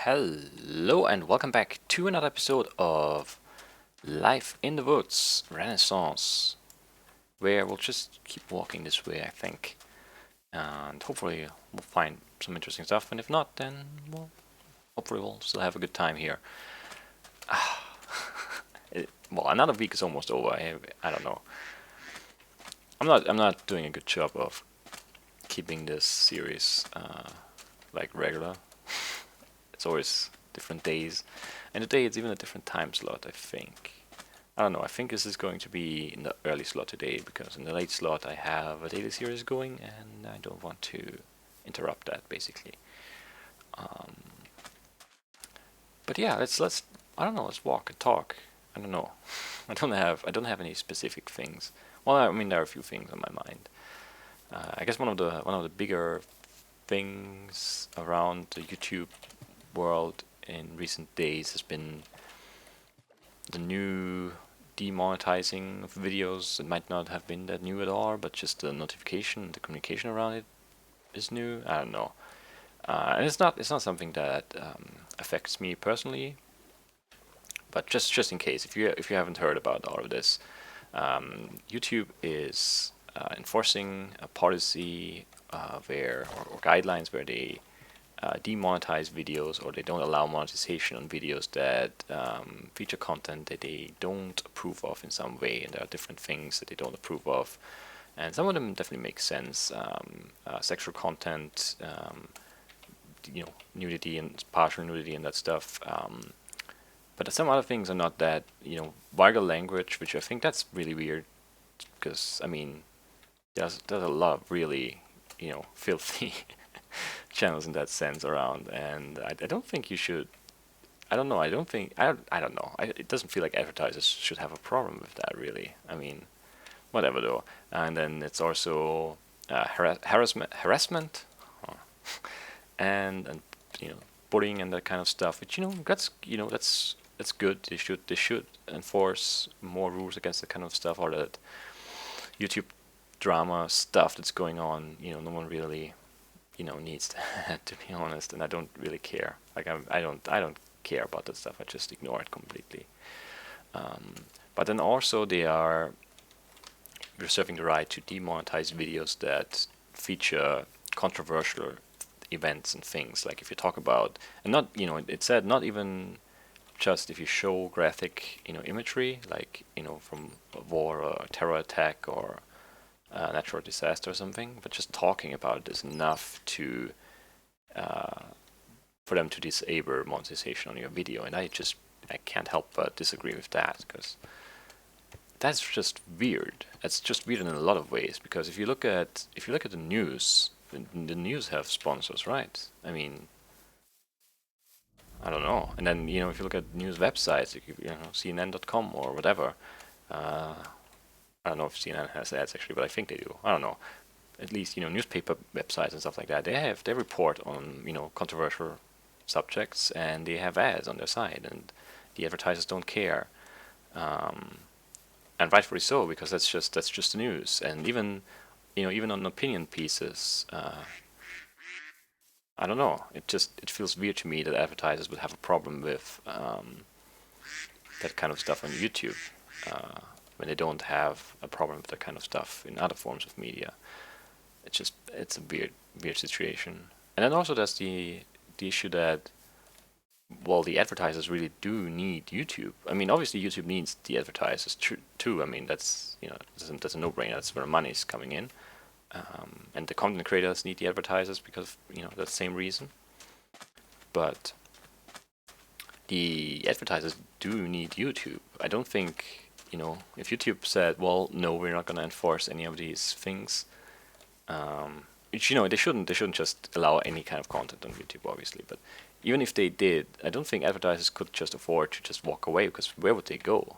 Hello and welcome back to another episode of Life in the Woods Renaissance, where we'll just keep walking this way, I think, and hopefully we'll find some interesting stuff. And if not, then hopefully we'll still have a good time here. Well, another week is almost over. I don't know. I'm not doing a good job of keeping this series like regular. It's always different days, and today it's even a different time slot, I think. I don't know, I think this is going to be in the early slot today, because in the late slot I have a daily series going, and I don't want to interrupt that, basically. Um, but yeah, let's I don't know, let's walk and talk. I don't know. I don't have any specific things. Well, I mean, there are a few things on my mind. I guess one of the bigger things around the YouTube world in recent days has been the new demonetizing of videos. It might not have been that new at all, but just the notification, the communication around it is new. I don't know, and it's not something that affects me personally. But just in case, if you haven't heard about all of this, YouTube is enforcing a policy or guidelines where they demonetize videos, or they don't allow monetization on videos that feature content that they don't approve of in some way, and there are different things that they don't approve of, and some of them definitely make sense. Sexual content, nudity and partial nudity and that stuff. But some other things are not that, vulgar language, which I think that's really weird, because I mean, there's a lot of really, filthy channels in that sense around, and I don't think you should. I don't know. I don't think. I don't know. It doesn't feel like advertisers should have a problem with that, really. I mean, whatever though. And then it's also harassment, uh, and bullying and that kind of stuff. Which that's good. They should enforce more rules against that kind of stuff, or that YouTube drama stuff that's going on. No one really needs that, to be honest, and I don't really care. Like I don't care about that stuff. I just ignore it completely. But then also they are reserving the right to demonetize videos that feature controversial events and things. Like if you talk about, and not, it said not even just if you show graphic, imagery, like, from a war or a terror attack or a natural disaster or something, but just talking about it is enough to for them to disable monetization on your video. And I can't help but disagree with that, because that's just weird. It's just weird in a lot of ways, because if you look at the news, the news have sponsors, right? I mean, I don't know. And then, if you look at news websites, CNN.com or whatever, uh, I don't know if CNN has ads actually, but I think they do. I don't know. At least, newspaper websites and stuff like that, they report on, controversial subjects, and they have ads on their side, and the advertisers don't care. And rightfully so, because that's just the news. And even on opinion pieces, I don't know. It feels weird to me that advertisers would have a problem with that kind of stuff on YouTube, when they don't have a problem with that kind of stuff in other forms of media. It's a weird situation. And then also there's the issue that, well, the advertisers really do need YouTube. I mean, obviously YouTube needs the advertisers too. I mean, that's a no-brainer. That's where money is coming in. And the content creators need the advertisers because that same reason. But the advertisers do need YouTube. I don't think, if YouTube said, well, no, we're not going to enforce any of these things, which, they shouldn't just allow any kind of content on YouTube, obviously. But even if they did, I don't think advertisers could just afford to just walk away, because where would they go?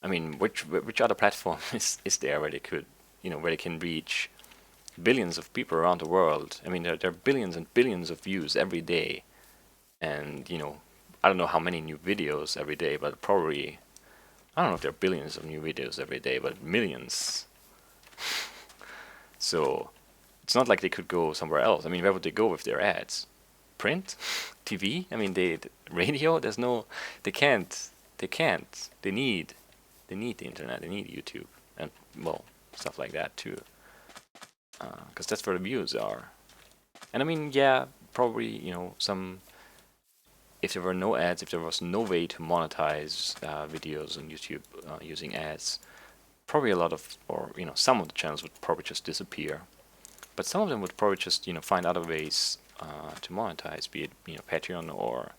I mean, which other platform is there where they could, where they can reach billions of people around the world? I mean, there are billions and billions of views every day, and I don't know how many new videos every day, but probably, I don't know if there are billions of new videos every day, but millions. So it's not like they could go somewhere else. I mean, where would they go with their ads? print, TV. I mean, radio. There's no. They can't. They can't. They need. They need the internet. They need YouTube and well stuff like that too. Because that's where the views are. And I mean, yeah, probably some. If there were no ads, if there was no way to monetize videos on YouTube using ads, probably a lot of, or some of the channels would probably just disappear. But some of them would probably just find other ways to monetize, be it Patreon or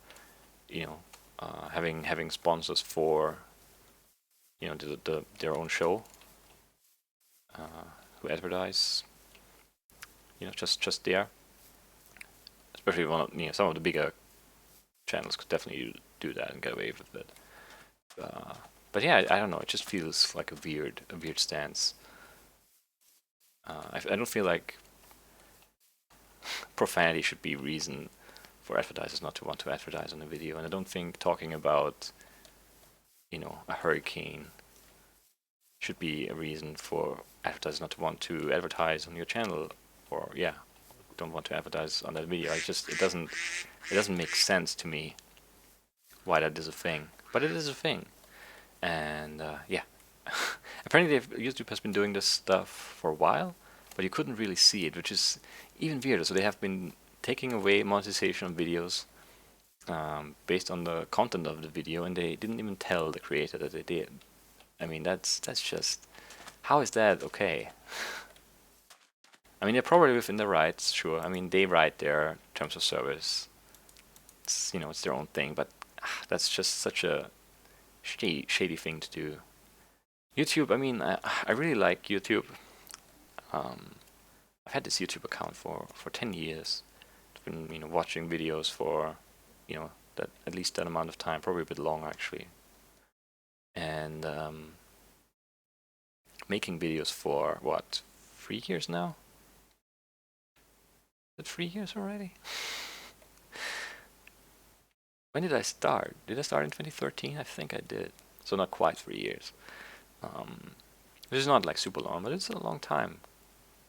having sponsors for their own show who advertise just there. Especially some of the bigger channels could definitely do that and get away with it. But yeah, I don't know. It just feels like a weird stance. I don't feel like profanity should be reason for advertisers not to want to advertise on a video, and I don't think talking about a hurricane should be a reason for advertisers not to want to advertise on your channel, or don't want to advertise on that video. It doesn't make sense to me why that is a thing, but it is a thing. And apparently YouTube has been doing this stuff for a while, but you couldn't really see it, which is even weirder. So they have been taking away monetization of videos based on the content of the video, and they didn't even tell the creator that they did. I mean, that's just, how is that okay? I mean, they're probably within their rights, sure. I mean, they write their terms of service. It's their own thing, but that's just such a shady thing to do. YouTube, I mean, I really like YouTube. I've had this YouTube account for 10 years. I've been watching videos for that at least that amount of time, probably a bit longer actually, and making videos for what, 3 years now? Is it 3 years already? When did I start? Did I start in 2013? I think I did. So not quite 3 years. This is not like super long, but it's a long time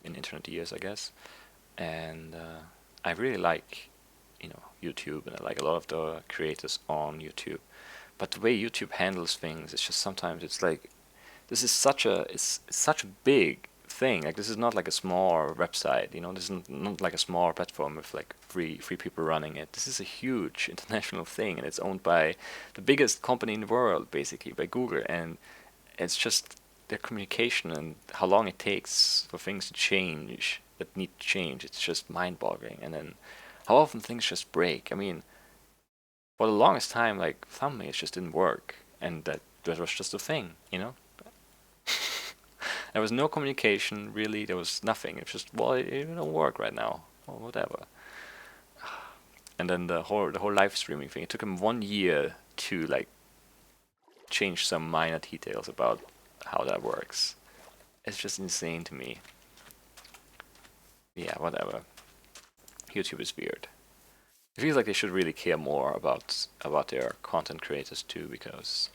in internet years, I guess. And I really like YouTube, and I like a lot of the creators on YouTube. But the way YouTube handles things, it's just sometimes it's like, this is such a big thing. Like, this is not like a small website, this is not like a small platform with like three people running it. This is a huge international thing, and it's owned by the biggest company in the world, basically, by Google. And it's just their communication and how long it takes for things to change that need to change. It's just mind-boggling. And then how often things just break. I mean, for the longest time, like, thumbnails just didn't work, and that was just a thing, There was no communication, really. There was nothing. It's just, well, it don't work right now, or whatever. And then the whole live streaming thing. It took him 1 year to like change some minor details about how that works. It's just insane to me. Yeah, whatever. YouTube is weird. It feels like they should really care more about their content creators too, because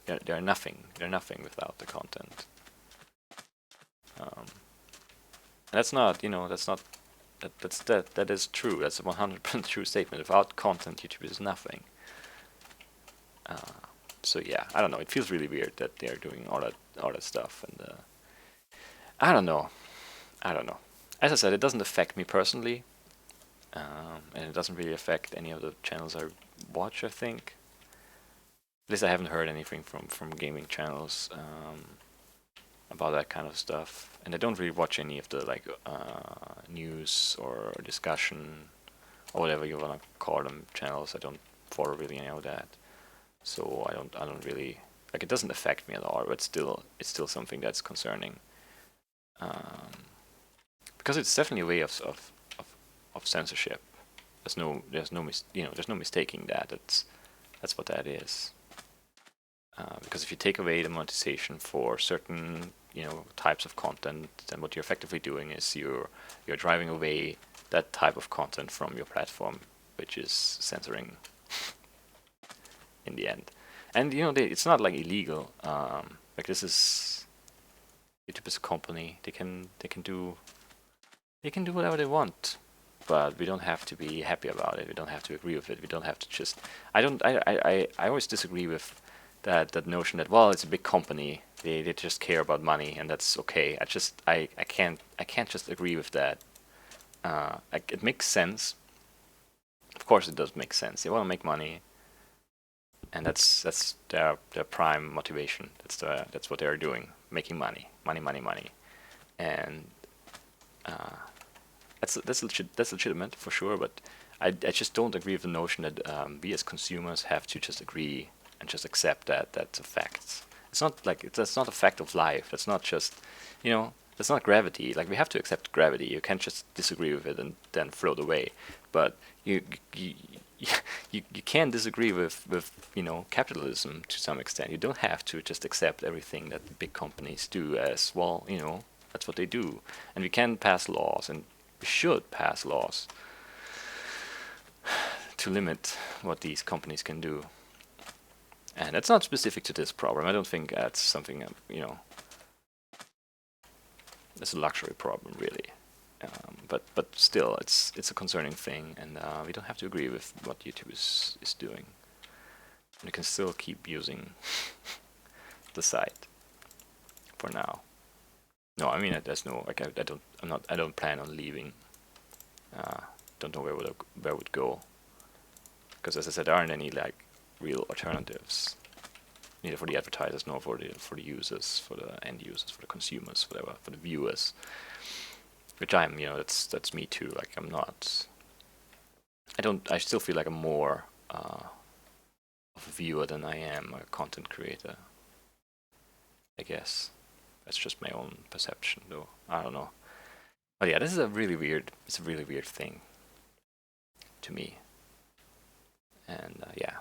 they're nothing. They're nothing without the content. And that's not, that is true. That's a 100% true statement. Without content, YouTube is nothing. So yeah, I don't know. It feels really weird that they're doing all that stuff, and I don't know. As I said, it doesn't affect me personally, and it doesn't really affect any of the channels I watch, I think. At least I haven't heard anything from gaming channels about that kind of stuff, and I don't really watch any of the like news or discussion or whatever you wanna call them channels. I don't follow really any of that, so I don't really like. It doesn't affect me at all, but it's still something that's concerning, because it's definitely a way of censorship. There's no mistaking that. That's what that is. Because if you take away the monetization for certain types of content, then what you're effectively doing is you're driving away that type of content from your platform, which is censoring in the end. And it's not like illegal. Like, this is YouTube is a company. They can do whatever they want. but we don't have to be happy about it. We don't have to agree with it. We don't have to just. I don't. I always disagree with that notion that, well, it's a big company. They just care about money and that's okay. I can't just agree with that. Like, it makes sense. Of course, it does make sense. They want to make money, and that's their prime motivation. That's what they're doing, making money, money, and uh, that's legitimate for sure. But I just don't agree with the notion that we as consumers have to just agree and just accept that that's a fact. It's not like that's not a fact of life. That's not just, that's not gravity. Like, we have to accept gravity. You can't just disagree with it and then float away. But you you can disagree with capitalism to some extent. You don't have to just accept everything that the big companies do as, well, that's what they do. And we can pass laws, and we should pass laws to limit what these companies can do. And that's not specific to this problem. I don't think that's something, it's a luxury problem, really. But still, it's a concerning thing, and we don't have to agree with what YouTube is doing. And we can still keep using the site for now. No, I mean, there's no, like, I don't plan on leaving. Don't know where I would go, because, as I said, there aren't any like real alternatives, neither for the advertisers nor for the users, for the end users, for the consumers, whatever, for the viewers. Which I'm, that's me too. Like, I'm not. I still feel like I'm more of a viewer than I am a content creator. I guess that's just my own perception, though. I don't know. But yeah, this is a really weird. It's a really weird thing to me. And yeah,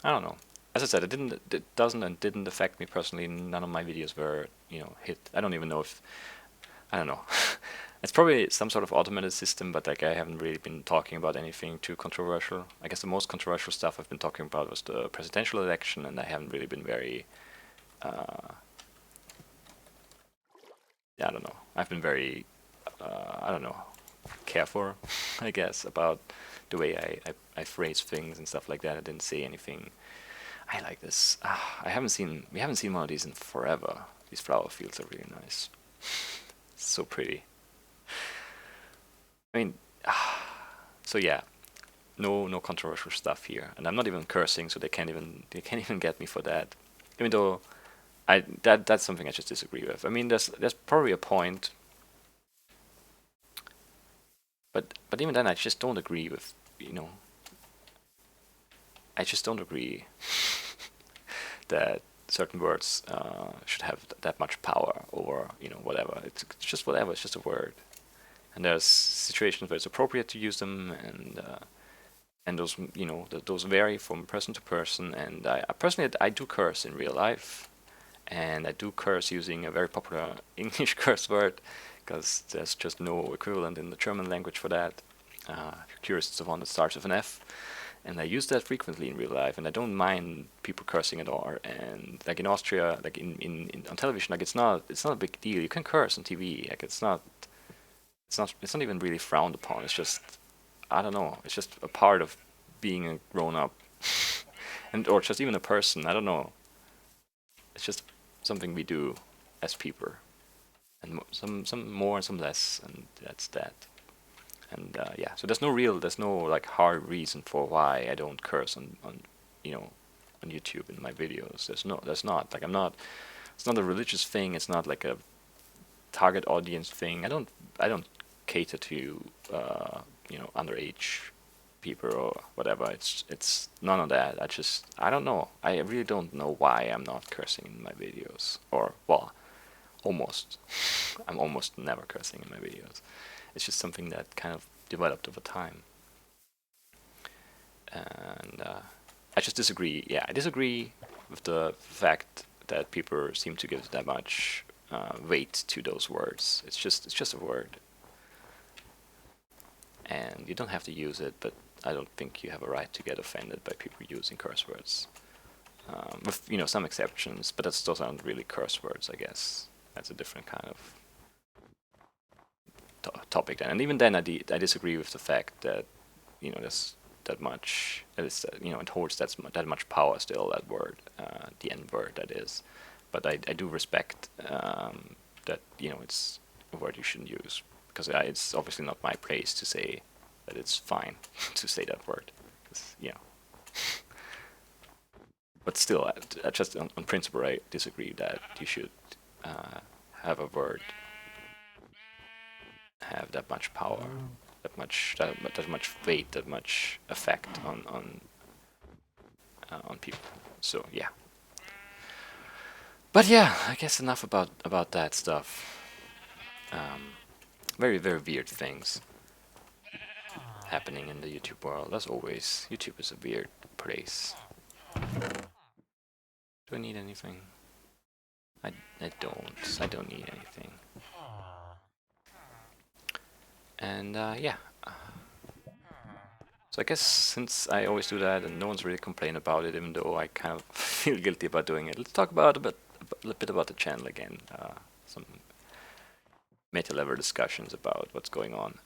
I don't know. As I said, it doesn't and didn't affect me personally. None of my videos were, hit. I don't even know if. I don't know. It's probably some sort of automated system, but like, I haven't really been talking about anything too controversial. I guess the most controversial stuff I've been talking about was the presidential election, and I haven't really been very. I don't know. I've been very, I don't know, careful, I guess, about the way I phrase things and stuff like that. I didn't say anything. I like this. We haven't seen one of these in forever. These flower fields are really nice. So pretty. I mean, so yeah, no controversial stuff here, and I'm not even cursing, so they can't even get me for that. Even though that's something I just disagree with. I mean, there's probably a point, but even then, I just don't agree with, I just don't agree that certain words should have that much power over, whatever. It's just whatever. It's just a word. And there's situations where it's appropriate to use them, and those, those vary from person to person. And I personally, I do curse in real life, and I do curse using a very popular English curse word, because there's just no equivalent in the German language for that. If you're curious, it's the one that starts with an F, and I use that frequently in real life, and I don't mind people cursing at all. And like in Austria, like in on television, like, it's not a big deal. You can curse on TV. Like, it's not even really frowned upon. It's just, I don't know. It's just a part of being a grown up, and or just even a person. I don't know. It's just something we do as people, and some more and some less, and that's that. And yeah, so there's no like hard reason for why I don't curse on on YouTube in my videos. There's not, like, I'm not. It's not a religious thing. It's not like a target audience thing. I don't cater to underage people or whatever. It's none of that. I don't know. I really don't know why I'm not cursing in my videos, or, well, almost. I'm almost never cursing in my videos. It's just something that kind of developed over time, and I just disagree. Yeah, I disagree with the fact that people seem to give that much weight to those words. It's just a word, and you don't have to use it. But I don't think you have a right to get offended by people using curse words, with some exceptions. But those aren't really curse words, I guess. That's a different kind of topic then. And even then, I disagree with the fact that there's that much. That is, it holds that much power still. That word, the N word, that is. But I do respect that it's a word you shouldn't use, because it's obviously not my place to say that it's fine to say that word. But still, just on principle, I disagree that you should have a word have that much power, that much weight, that much effect on people. So yeah. But yeah, I guess enough about that stuff. Very very weird things happening in the YouTube world. As always, YouTube is a weird place. Do I need anything? I don't. I don't need anything. And yeah. So I guess since I always do that and no one's really complained about it, even though I kind of feel guilty about doing it, let's talk about a little bit about the channel again. Some meta-level discussions about what's going on.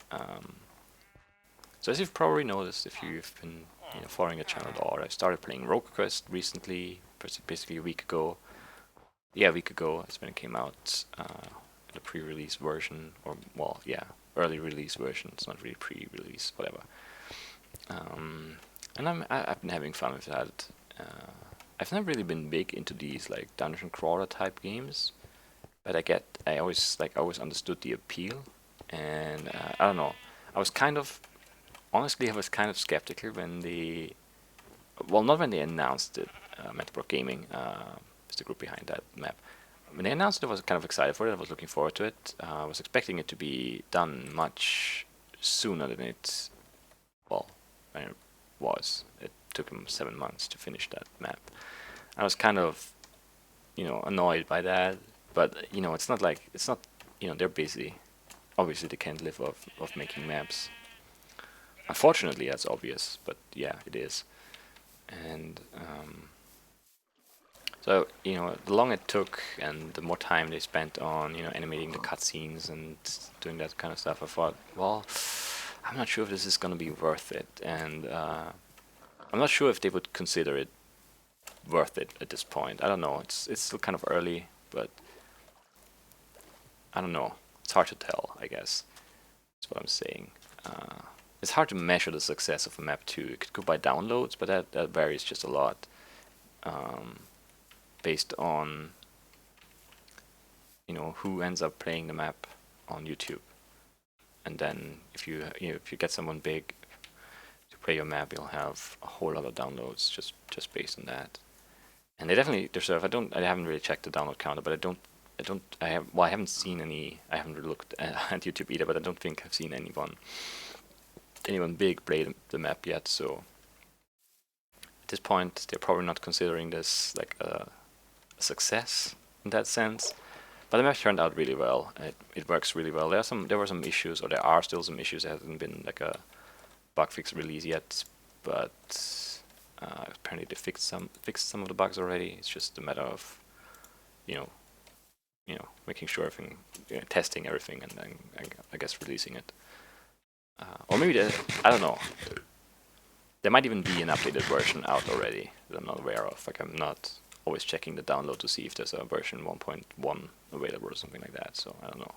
So as you've probably noticed, if you've been following the channel at all, I started playing Rogue Quest recently, basically a week ago. Yeah, a week ago is when it came out, the pre-release version, or well, yeah, early release version. It's not really pre-release, whatever. And I've been having fun with that. I've never really been big into these like dungeon crawler type games, but I always understood the appeal, and I don't know. Honestly, I was kind of skeptical when not when they announced it. Metabrook Gaming is the group behind that map. When they announced it, I was kind of excited for it. I was looking forward to it. I was expecting it to be done much sooner than it was. It took them 7 months to finish that map. I was kind of, annoyed by that. But it's not, they're busy. Obviously, they can't live off making maps. Unfortunately, that's obvious. But yeah, it is. And so the longer it took, and the more time they spent on animating the cutscenes and doing that kind of stuff, I thought, well, I'm not sure if this is going to be worth it, and I'm not sure if they would consider it worth it at this point. I don't know. It's still kind of early, but I don't know. It's hard to tell, I guess. That's what I'm saying. It's hard to measure the success of a map too. It could go by downloads, but that varies just a lot, based on who ends up playing the map on YouTube. And then if you get someone big to play your map, you'll have a whole lot of downloads just based on that. And they definitely deserve. I haven't really checked the download counter, but I haven't seen any. I haven't really looked at YouTube either, but I don't think I've seen anyone big play the map yet. So at this point, they're probably not considering this like a success in that sense. But the map turned out really well. It works really well. There were some issues, or there are still some issues. There hasn't been like a bug fix release yet, but apparently they fixed some of the bugs already. It's just a matter of making sure everything, testing everything, and then I guess releasing it. Or maybe I don't know. There might even be an updated version out already that I'm not aware of. Like, I'm not always checking the download to see if there's a version 1.1 available or something like that. So I don't know.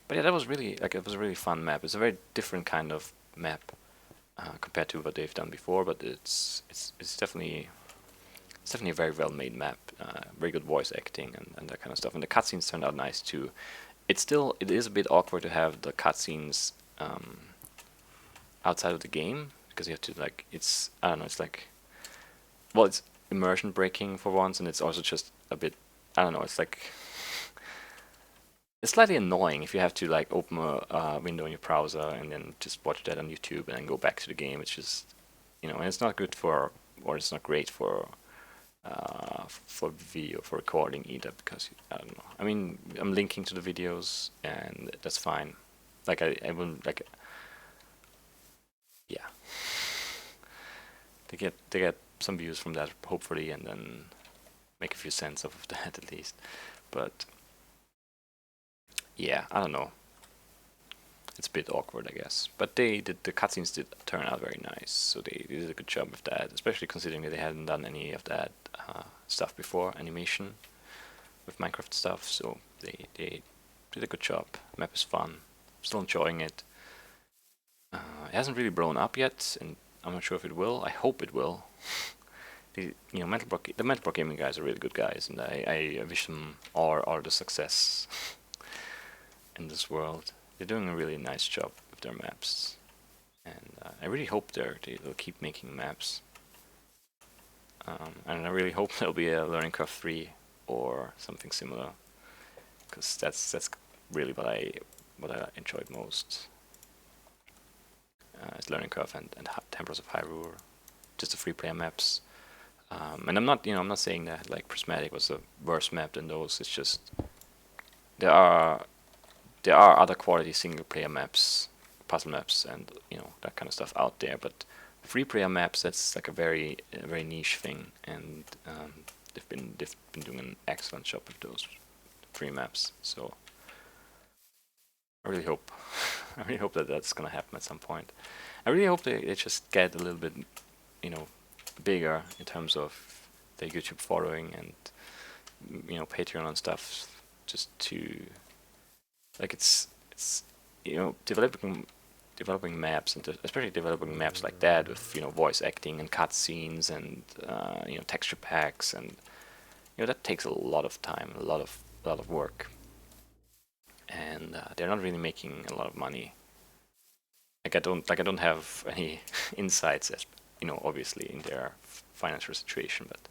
But yeah, that was really it was a really fun map. It's a very different kind of map compared to what they've done before, but it's definitely a very well made map. Very good voice acting and that kind of stuff. And the cutscenes turned out nice too. It is a bit awkward to have the cutscenes outside of the game, because you have to it's it's immersion breaking for once, and it's also just a bit, it's slightly annoying if you have to open a window in your browser and then just watch that on YouTube and then go back to the game. It's just and it's not good it's not great for video, for recording either, because I don't know. I mean, I'm linking to the videos and that's fine. I wouldn't yeah. They get some views from that, hopefully, and then make a few cents off of that at least. But yeah, I don't know. It's a bit awkward, I guess. But the cutscenes did turn out very nice, so they did a good job with that, especially considering that they hadn't done any of that stuff before, animation with Minecraft stuff. So they did a good job. Map is fun. Still enjoying it. It hasn't really blown up yet, and I'm not sure if it will. I hope it will. The Mental Gaming guys are really good guys, and I wish them all the success in this world. They're doing a really nice job with their maps, and I really hope they'll keep making maps. And I really hope there'll be a Learning Curve 3 or something similar, because that's really what I enjoyed most. Is Learning Curve and Templars of Hyrule, just the free player maps. And I'm not saying that like Prismatic was a worse map than those. It's just there are other quality single player maps, puzzle maps, and that kind of stuff out there. But free player maps, that's like a very niche thing, and they've been doing an excellent job with those free maps. So I really hope that that's gonna happen at some point. I really hope they just get a little bit bigger in terms of their YouTube following and Patreon and stuff, just to like it's developing maps, and especially developing maps like that with voice acting and cutscenes and texture packs, and that takes a lot of time, a lot of work, and they're not really making a lot of money. I don't have any insights as obviously in their financial situation, but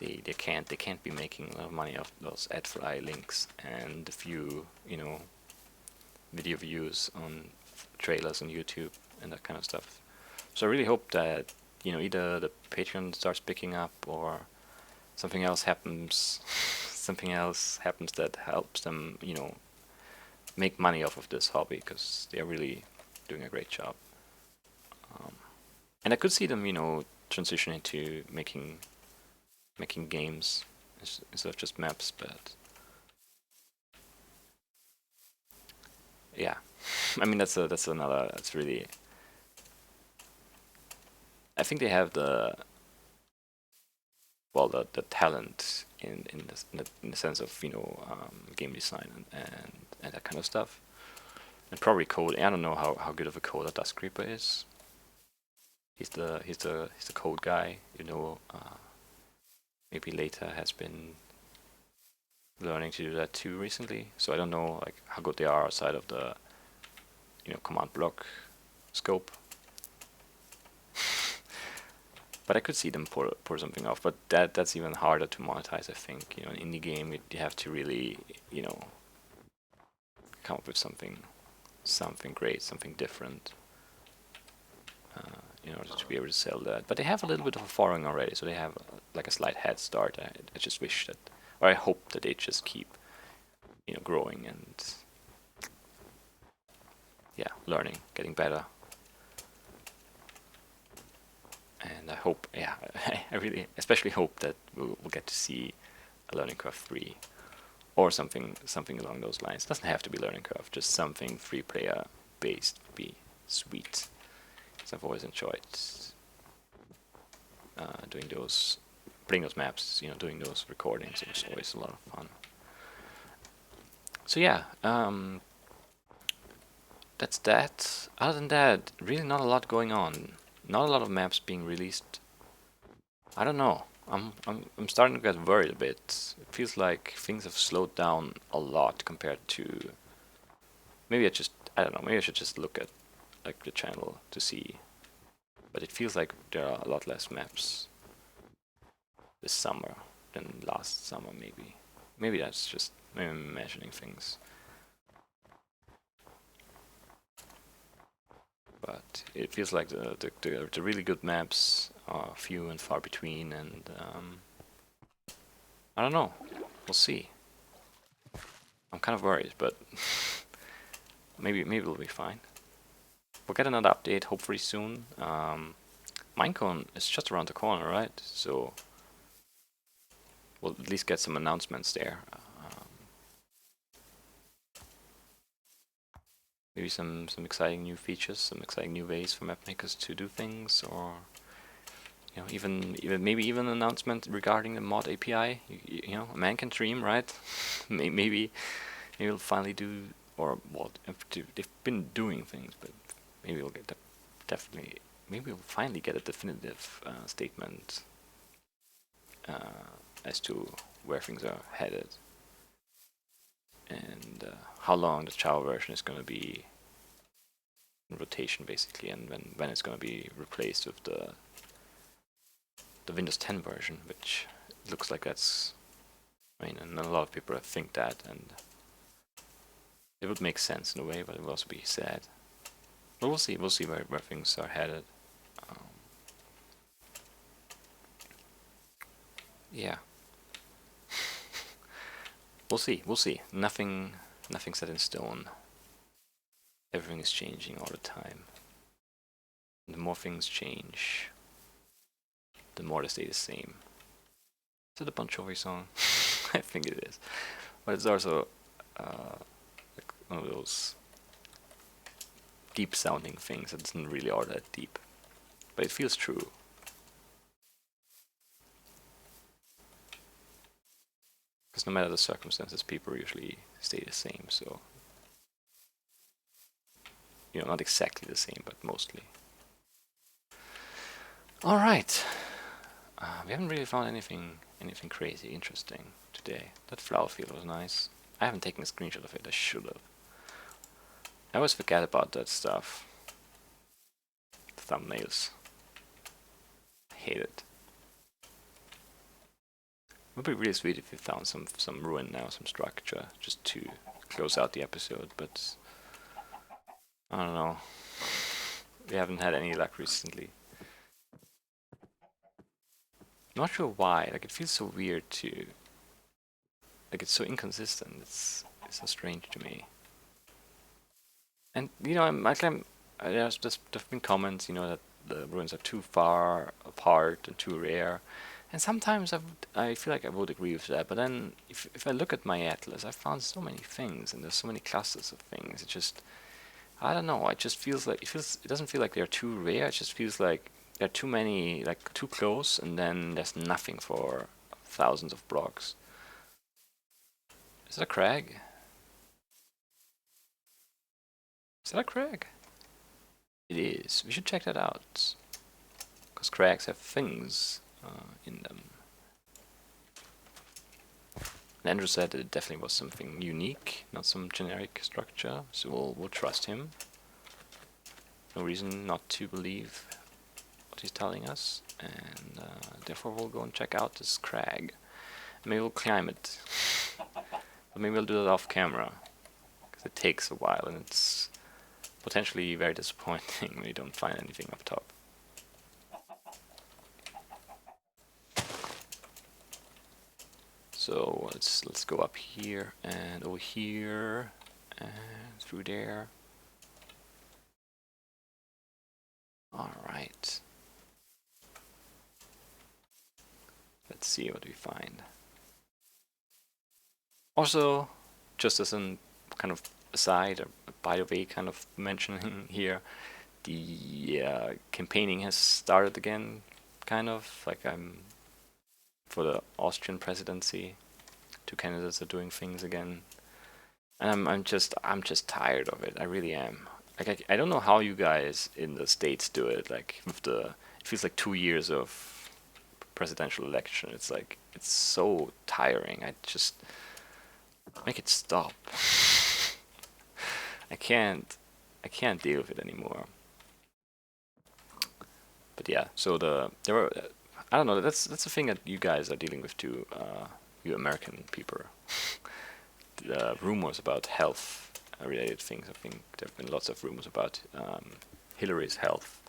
they can't be making a lot of money off those AdFly links and a few video views on trailers on YouTube and that kind of stuff. So I really hope that either the Patreon starts picking up or something else happens that helps them make money off of this hobby, because they're really doing a great job. And I could see them transitioning to making games instead of just maps, but yeah. I mean that's really, I think they have the talent in the sense of game design and that kind of stuff, and probably coding. I don't know how good of a coder Dusk Creeper is. He's the code guy, maybe later has been learning to do that too recently. So I don't know like how good they are outside of the command block scope. But I could see them pour something off. But that's even harder to monetize, I think. An indie game, you have to really come up with something great, something different, in order to be able to sell that. But they have a little bit of a following already, so they have like a slight head start. I just wish that, or I hope that they just keep growing and learning, getting better. And I hope, I really especially hope that we'll get to see a Learning Curve 3 or something along those lines. It doesn't have to be Learning Curve, just something free player based would be sweet. Because I've always enjoyed playing those maps, doing those recordings. It was always a lot of fun. So yeah, that's that. Other than that, really not a lot going on. Not a lot of maps being released. I don't know. I'm starting to get worried a bit. It feels like things have slowed down a lot compared to. Maybe I don't know. Maybe I should just look at like the channel to see. But it feels like there are a lot less maps this summer than last summer. Maybe that's just maybe I'm imagining things. But it feels like the really good maps are few and far between, and I don't know. We'll see. I'm kind of worried, but maybe we'll be fine. We'll get another update hopefully soon. Minecon is just around the corner, right? So we'll at least get some announcements there. maybe some exciting new features, some exciting new ways for map makers to do things, or even maybe even an announcement regarding the mod API. A man can dream, right? Maybe we'll finally do, or well, they've been doing things, but maybe we'll get definitely. Maybe we'll finally get a definitive statement as to where things are headed, and how long the Java version is going to be in rotation, basically, and when it's going to be replaced with the Windows 10 version, which looks like that's. I mean, and a lot of people think that, and it would make sense in a way, but it would also be sad. But we'll see. We'll see where things are headed. Yeah. We'll see. We'll see. Nothing set in stone. Everything is changing all the time. And the more things change, the more they stay the same. Is it a Bon Jovi song? I think it is. But it's also like one of those deep sounding things that isn't really all that deep. But it feels true. Because no matter the circumstances, people usually stay the same, so not exactly the same, but mostly. All right, we haven't really found anything crazy interesting today. That flower field was nice. I haven't taken a screenshot of it. I should have. I always forget about that stuff. Thumbnails. I hate it. It would be really sweet if we found some ruin now, some structure, just to close out the episode, but I don't know. We haven't had any luck recently. Not sure why. Like, it feels so weird to. Like, it's so inconsistent. It's so strange to me. And there's been comments, that the ruins are too far apart and too rare. And sometimes I feel like I would agree with that, but then if I look at my atlas, I found so many things, and there's so many clusters of things. It just, I don't know. It just feels like it doesn't feel like they're too rare. It just feels like there are too many, like too close, and then there's nothing for thousands of blocks. Is that a crag? Is that a crag? It is. We should check that out, because crags have things in them. And Andrew said that it definitely was something unique, not some generic structure, so we'll trust him. No reason not to believe what he's telling us, and therefore we'll go and check out this crag. Maybe we'll climb it, but maybe we'll do it off camera, because it takes a while and it's potentially very disappointing when you don't find anything up top. So let's go up here and over here and through there. All right. Let's see what we find. Also, just as a kind of aside, or by the way, kind of mentioning here, the campaigning has started again, kind of like for the Austrian presidency. 2 candidates are doing things again, and I'm just tired of it. I really am. Like I don't know how you guys in the States do it. Like it feels like 2 years of presidential election. It's like it's so tiring. I just make it stop. I can't deal with it anymore. But yeah, so there were I don't know. That's the thing that you guys are dealing with too, you American people. The rumors about health related things. I think there have been lots of rumors about Hillary's health.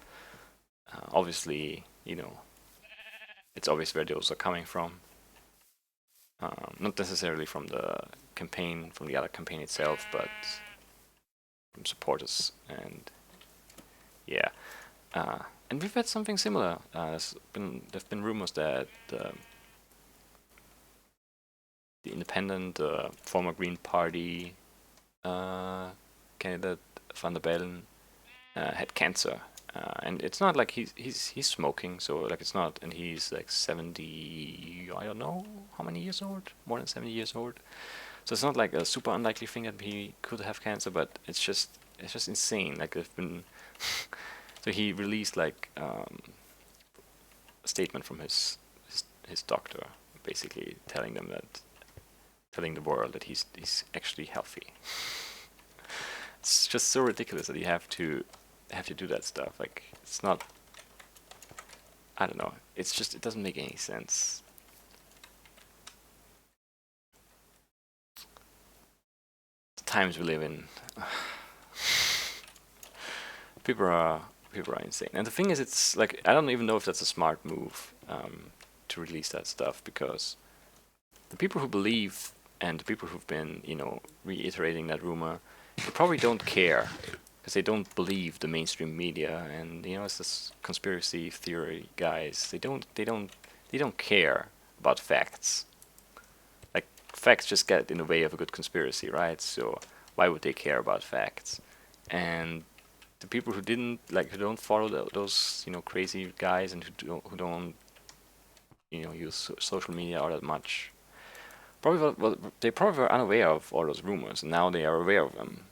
Obviously, it's obvious where those are coming from. Not necessarily from the campaign, from the other campaign itself, but from supporters. And yeah, and we've had something similar. There've been rumors that the independent former Green Party candidate van der Bellen had cancer, and it's not like he's smoking, so like it's not, and he's like 70, I don't know how many years old, more than 70 years old. So it's not like a super unlikely thing that he could have cancer, but it's just insane. Like they've been, so he released like a statement from his doctor, basically telling the world that he's actually healthy. It's just so ridiculous that you have to do that stuff. Like it's not. I don't know. It's just it doesn't make any sense. The times we live in, people are insane. And the thing is, it's like I don't even know if that's a smart move to release that stuff, because the people who believe and the people who've been reiterating that rumor, they probably don't care because they don't believe the mainstream media, and it's this conspiracy theory guys. They don't care about facts. Like facts just get in the way of a good conspiracy, right? So why would they care about facts? And the people who don't follow those crazy guys, and who don't use social media all that much, they probably were unaware of all those rumors, and now they are aware of them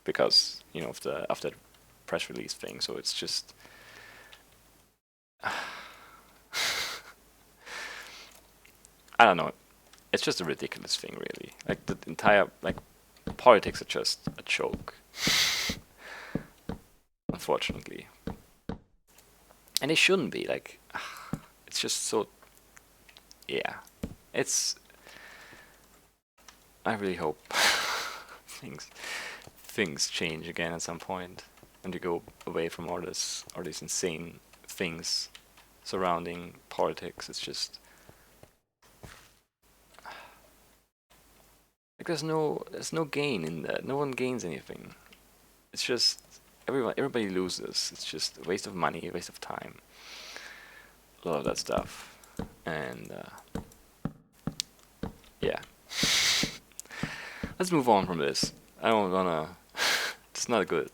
because of that press release thing. So it's just I don't know. It's just a ridiculous thing, really. Like the entire politics are just a joke, unfortunately, and they shouldn't be. Like it's just so. Yeah, it's. I really hope things change again at some point, and you go away from all these insane things surrounding politics. It's just like there's no gain in that. No one gains anything. It's just everybody loses. It's just a waste of money, a waste of time, a lot of that stuff, and yeah. Let's move on from this. I don't wanna. It's not a good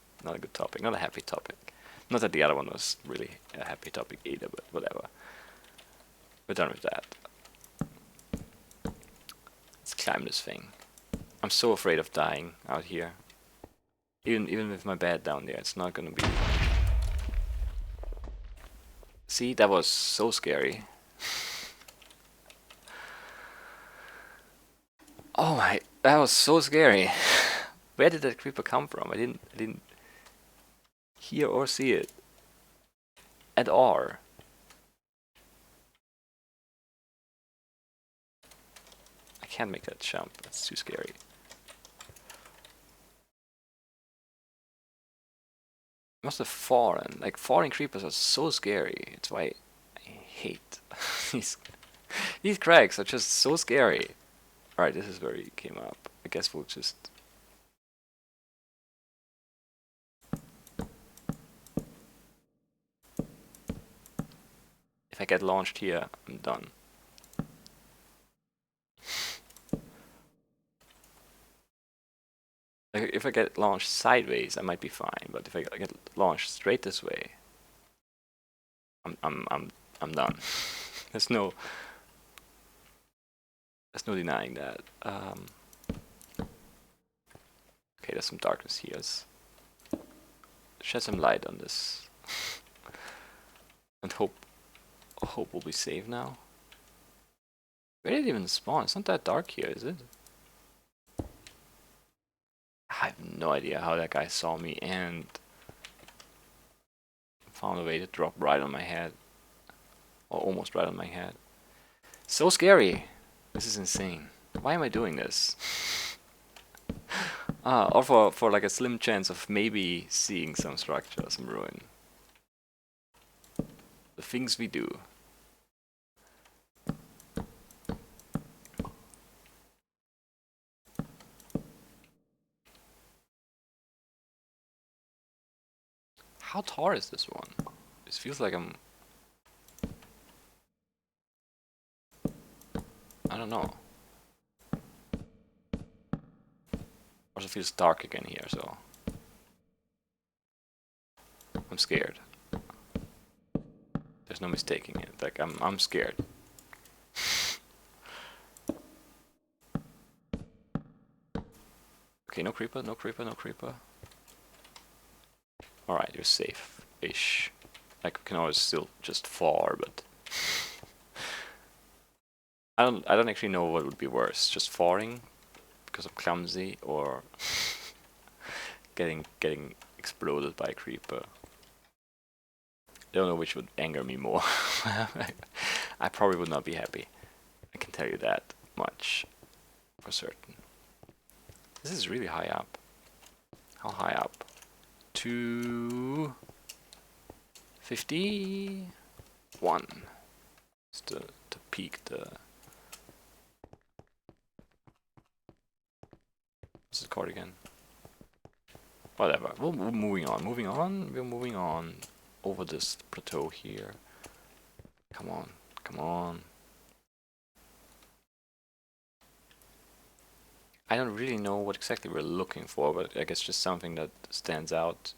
topic. Not a happy topic. Not that the other one was really a happy topic either, but whatever. We're done with that. Let's climb this thing. I'm so afraid of dying out here. Even with my bed down there, it's not gonna be. See, that was so scary. Oh my, that was so scary. Where did that creeper come from? I didn't hear or see it at all. I can't make that jump. That's too scary. Must have fallen. Like falling creepers are so scary. It's why I hate these cracks are just so scary. Alright, this is where he came up. I guess we'll just. If I get launched here, I'm done. Like if I get launched sideways, I might be fine. But if I get launched straight this way, I'm done. There's no denying that. Okay, there's some darkness here. Let's shed some light on this, and hope we'll be safe now. Where did it even spawn? It's not that dark here, is it? I have no idea how that guy saw me and found a way to drop right on my head. Or almost right on my head. So scary! This is insane. Why am I doing this? Or for like a slim chance of maybe seeing some structure, some ruin. The things we do. How tall is this one? This feels like I don't know. Also feels dark again here, so. I'm scared. There's no mistaking it. Like I'm scared. Okay, no creeper, no creeper, no creeper. Alright, you're safe-ish. Like, we can always still just fall, but I don't actually know what would be worse. Just falling because I'm clumsy, or getting exploded by a creeper. I don't know which would anger me more. I probably would not be happy. I can tell you that much for certain. This is really high up. How high up? 251. It's to peak the. What's it called again? Whatever. We're moving on. Moving on. We're moving on over this plateau here. Come on. Come on. I don't really know what exactly we're looking for, but I guess just something that stands out.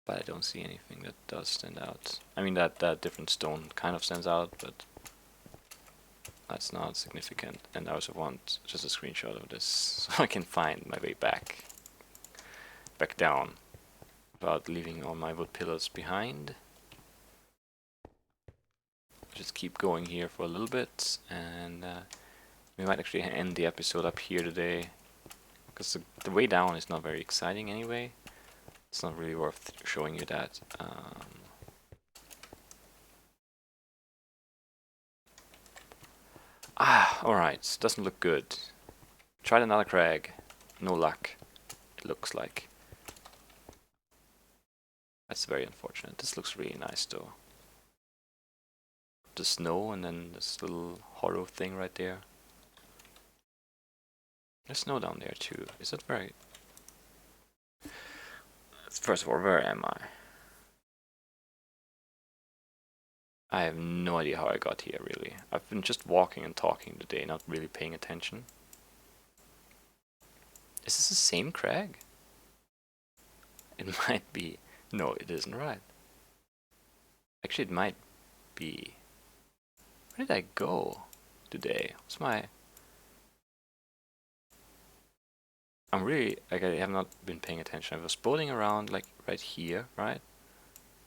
But I don't see anything that does stand out. I mean, that different stone kind of stands out, but that's not significant. And I also want just a screenshot of this so I can find my way back down without leaving all my wood pillars behind. Just keep going here for a little bit, and we might actually end the episode up here today, because the way down is not very exciting anyway. It's not really worth showing you that. Alright, doesn't look good. Tried another crag, no luck, it looks like. That's very unfortunate. This looks really nice though. The snow and then this little hollow thing right there. There's snow down there too. Is that very... First of all, where am I? I have no idea how I got here, really. I've been just walking and talking today, not really paying attention. Is this the same crag? It might be. No, it isn't, right? Actually, it might be. Where did I go today? What's my... I'm really... Like, I have not been paying attention. I was boating around, like, right here, right?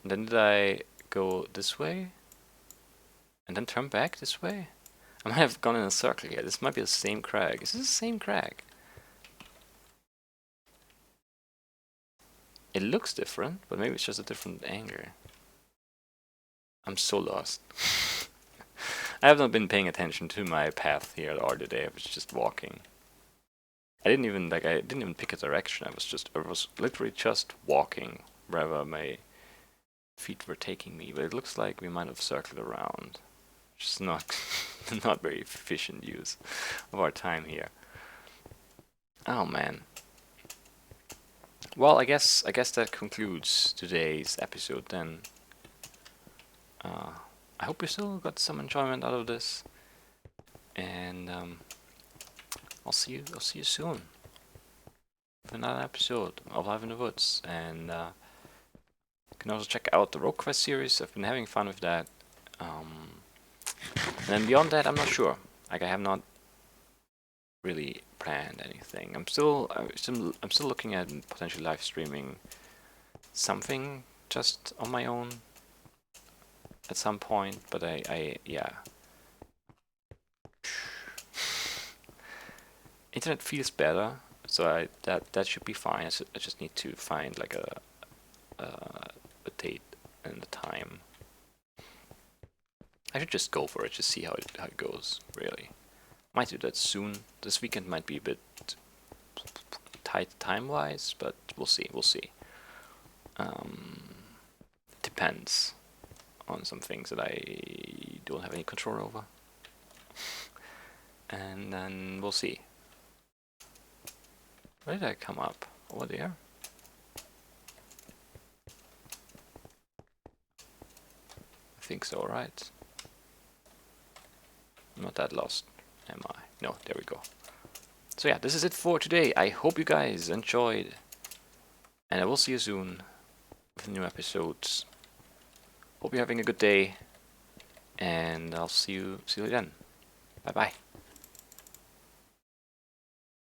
And then did I go this way? And then turn back this way? I might have gone in a circle here. This might be the same crag. Is this the same crag? It looks different, but maybe it's just a different angle. I'm so lost. I have not been paying attention to my path here at all today. I was just walking. I didn't even pick a direction. I was literally just walking wherever my feet were taking me. But it looks like we might have circled around. Just not not very efficient use of our time here. Oh man. Well, I guess that concludes today's episode then. I hope you still got some enjoyment out of this, and I'll see you soon with another episode of Live in the Woods. And you can also check out the Rogue Quest series. I've been having fun with that. And then beyond that, I'm not sure. Like, I have not really planned anything. I'm still looking at potentially live streaming something just on my own at some point, but yeah. Internet feels better, so that should be fine. I just need to find like a date and a time. I should just go for it, just see how it goes, really. Might do that soon. This weekend might be a bit tight time-wise, but we'll see. Depends on some things that I don't have any control over. And then we'll see. Where did I come up? Over there? I think so, right? I'm not that lost, am I? No, there we go. So yeah, this is it for today. I hope you guys enjoyed, and I will see you soon with new episodes. Hope you're having a good day, and I'll see you then. Bye bye.